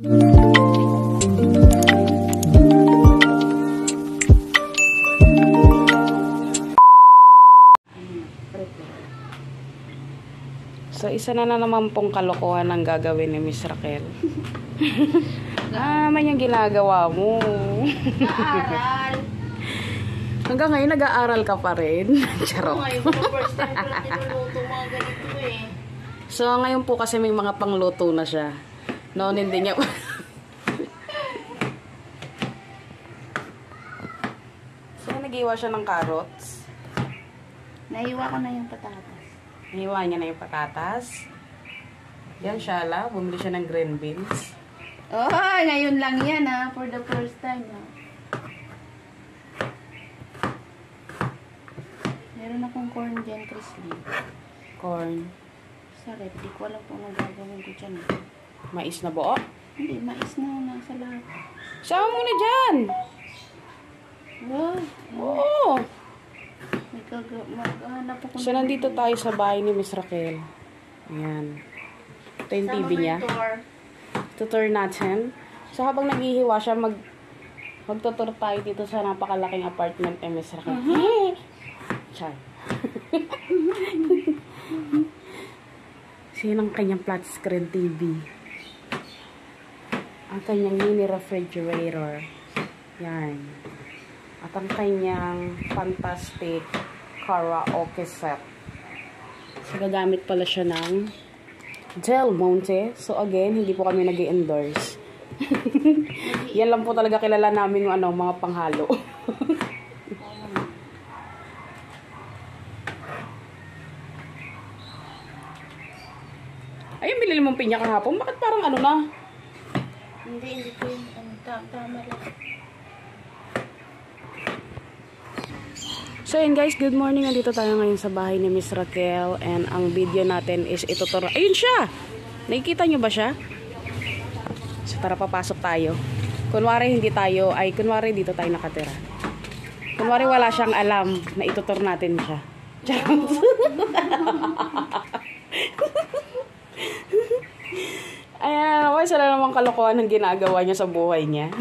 So, isa na naman pong kalokohan ang gagawin ni Miss Raquel. May yung ginagawa mo. Nag-aaral. Hanggang ngayon, nag-aaral ka pa rin. Charot. Ngayon po, first time ko na tinuluto mga ganito eh. So, ngayon po kasi may mga pangluto na siya. Noon hindi niya... So, nag-iwa siya ng carrots. Nahiwa ko na yung patatas. Nahiwa niya na yung patatas. Yan siya la. Bumili siya ng green beans. Oh, ngayon lang yan ha. For the first time ha. Meron akong corn dyan, crispy. Corn. Sa rep, di ko alam kung ano gagawin ko dyan. Mais na buo. Hindi, mais na nasa lahat. Sama mo na dyan. Wow. Oo. Maghanap ako. So, nandito tayo sa bahay ni Miss Raquel. Ayan. Ito yung TV niya. Tutor natin. So, habang naghihiwa siya, magtutur tayo dito sa napakalaking apartment ni Miss Raquel. Char. So, yun ang kanyang flat screen TV. Ang kanyang mini refrigerator. Yan. At ang kanyang fantastic karaoke set. So, gagamit pala siya ng Del Monte. So, again, hindi po kami nag-endorse. Yan lang po talaga kilala namin yung mga panghalo. Ayun, bilili mong pinya kahapon. Bakit parang na? Hindi ko yung tama lang. So yun guys, good morning. Nandito tayo ngayon sa bahay ni Miss Raquel. And ang video natin is ituturo. Ayun siya! Nakikita nyo ba siya? So tara, papasok tayo. Kunwari hindi tayo, kunwari dito tayo nakatira. Kunwari wala siyang alam na ituturo natin siya. Ayan, wala sila namang kalokohan ng ginagawa niya sa buhay niya.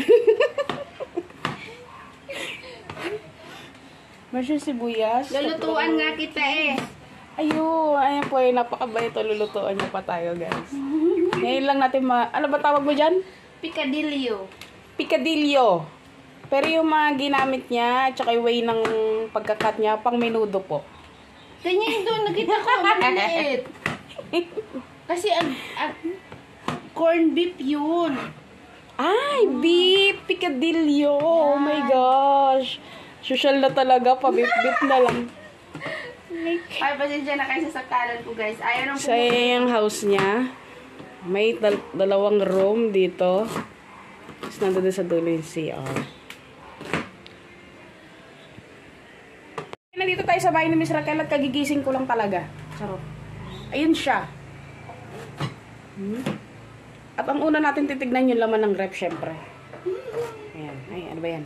Masya sibuyas. Lulutuan nga kita eh. Ayun, ayan po eh, napakabait o lulutuan niya pa tayo guys. Ngayon lang natin ano ba tawag mo dyan? Picadillo. Picadillo. Pero yung mga ginamit niya, tsaka yung way ng pagkakat niya, pang menudo po. Ganyan doon, nakita ko, maliit. Kasi corn beef yun. Ay, beef picadillo. Yeah. Oh my gosh. Social na talaga, pabip-bip na lang. Ay, pasensya na kayo sa sakalan ko, guys. Ayaw nang sa yung house niya, may dalawang room dito. Tapos nandun sa dulo yung CR. Nandito tayo sa bahay ni Miss Raquel at kagigising ko lang talaga. Charot. Ayun siya. At ang una natin titignan yung laman ng rep, syempre. Ayan. Ay, ano ba yan?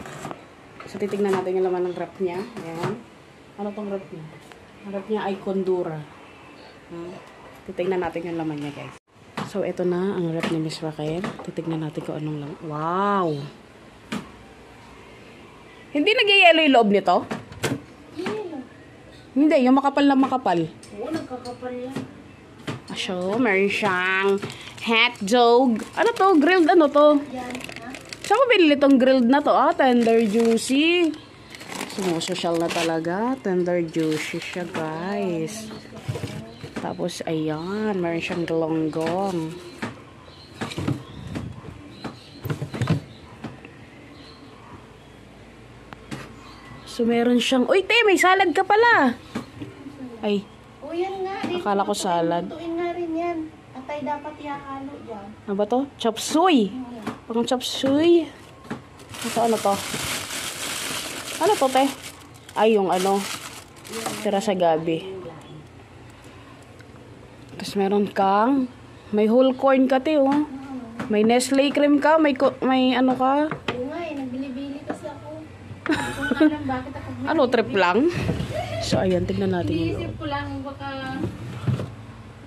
So, titignan natin yung laman ng rep niya. Ayan. Ano tong rep niya? Ang rep niya ay Condura. Titignan natin yung laman niya, guys. So, ito na ang rep ni Miss Raquel. Titignan natin kung anong laman. Wow! Hindi nag-yellow yung loob nito? Yellow. Hindi, yung makapal na makapal. Oo, nagkakapal yan. So, meron siyang hot dog. Ano to? Grilled ano to? Yan, ha? Saan ko binili tong grilled na to? Tender juicy. Sumusosyal na talaga. Tender juicy siya, guys. Tapos, ayan. Meron siyang galonggong. So, meron siyang... Uy, te! May salad ka pala! Ay. O, yan nga. Akala ko salad. Lutuin nga rin yan. At ay dapat ihahalo dyan. Ano ba to? Chop suey. Pang chop suey. Ano to? Ano to, te? Ay, yung tira sa gabi. Tapos meron kang, may whole corn ka, te, oh. May Nestle cream ka, may ano ka. Oo nga eh, nagbili-bili kasi ako. Hindi ko nga alam bakit ako bili. Ano, trip lang? So, ayan, tignan natin yung Iniisip ko lang, baka...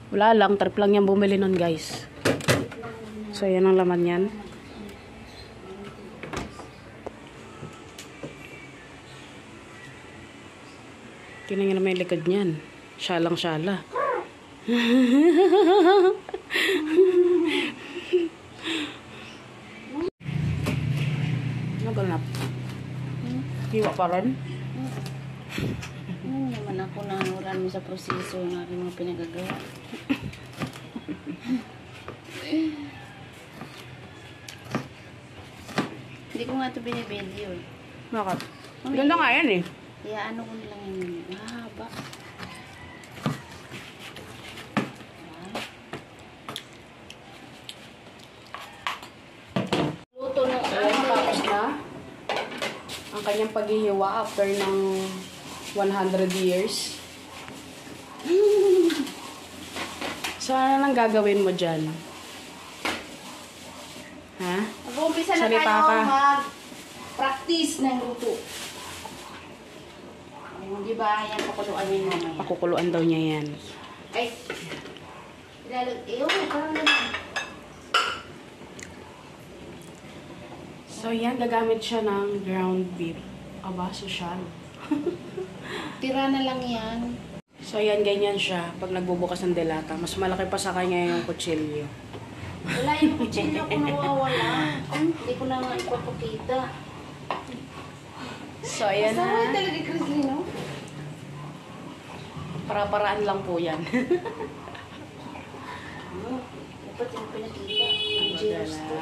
Wala lang, trip lang yan bumili nun, guys. So, yan ang laman yan. Tingnan nyo naman yung likod niyan. Syalang-syala. Naganap. Hiwa pa rin. Naman ako nanuran mo sa proseso ng aking mga pinagagawa. Hindi ko nga ito binibideo eh. Bakit? Ganda nga yan eh. Kaya ano ko lang yun. Mahaba. Luto na. Ayan, tapos na. Ang kanyang paghihiwa after ng 100 years. So, ano lang gagawin mo dyan? Ha? Mag-umpisa na Salita tayo ka. mag-practice ng luto. Di ba? Yan, pakuluan yun mamaya. Pakukuluan daw niya yan. Ay! Parang naman. So, yan. Gagamit siya ng ground beef. Aba, sosyal. Tira na lang yan. So, yan. Ganyan siya. Pag nagbubukas ng delata. Mas malaki pa sa kanya yung kutsilyo. Wala yung kutsilyo ko nawawala. Hindi ko na nga ipapakita. So, ayan Basta na. talaga, Crisley, no? Para-paraan lang po yan. Dapat yung pinakita. Ang gyros to.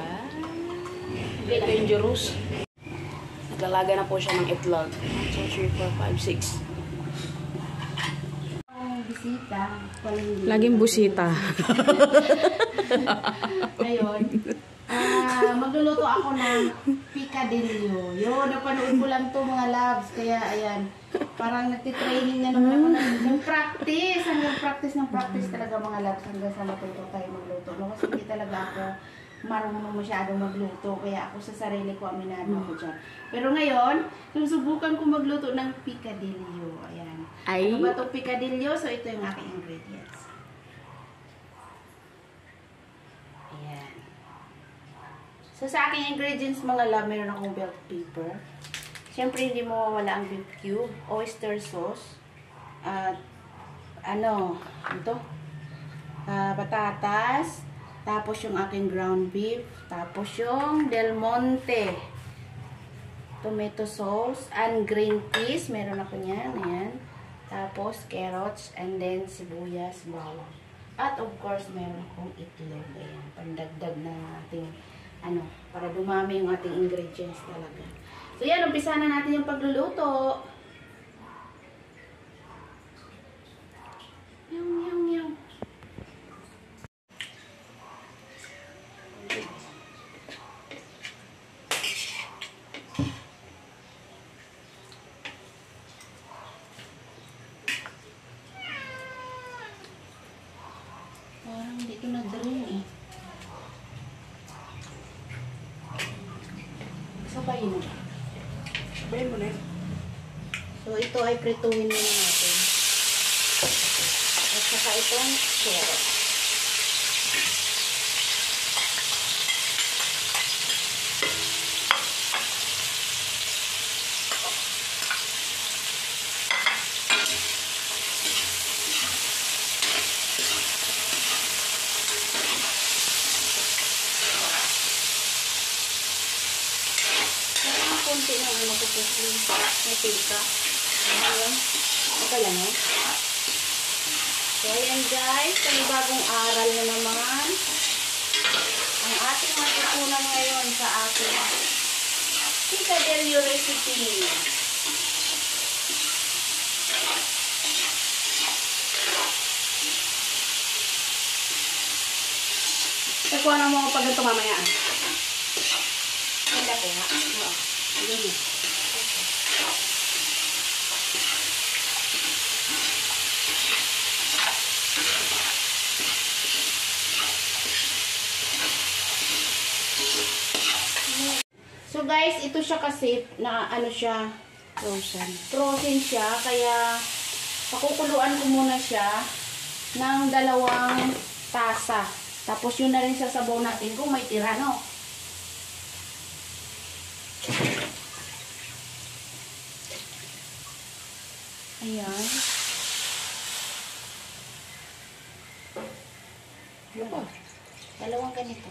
Dangerous. Naglalaga na po siya ng itlog. So, 3, 4, 5, 6. Ang bisita. Laging busita. Ngayon, magluluto ako ng picadillo. Yun, napanood ko lang to mga loves. Kaya, ayan, parang nagtitraining na naman ako ng practice. Hanggang practice talaga mga loves. Hanggang sa matuto tayo magluto. No? Kasi hindi talaga ako marunong masyadong magluto. Kaya ako sa sarili ko, aminado ako dyan. Pero ngayon, susubukan ko magluto ng picadillo. Ayan. Ay. Ano ba itong picadillo? So, ito yung aking ingredients. Ayan. So, sa aking ingredients, mga love, meron akong bell pepper. Siyempre, hindi mo mawala ang beef cube, oyster sauce, at patatas, tapos yung aking ground beef, tapos yung Del Monte tomato sauce, and green peas, meron ako niyan, ayan. Tapos, carrots, and then sibuyas, bawang. At of course, meron akong itlog, ayan, pandagdag ng ating para dumami yung ating ingredients talaga. So yan, umpisa na natin yung pagluluto. Yung. Parang dito na-drain eh. Sabayin mo. Sabayin mo na yun. So, ito ay prituhin muna natin. At saka itong carrot. Konti ng ko po may tinta. Ayan. Okay lang eh. So, ayan guys. Panibagong aral na naman. Ang ating matutunan ngayon sa ating picadillo recipe. Nakuha na mo ako pag ito mamaya. Hindi ko nga. Sige. So guys, ito siya kasi na siya, frozen siya, kaya pakukuluan ko muna siya ng 2 tasa. Tapos yun na rin sasabaw natin kung may tira, no? Ayan. Dalawang ganito.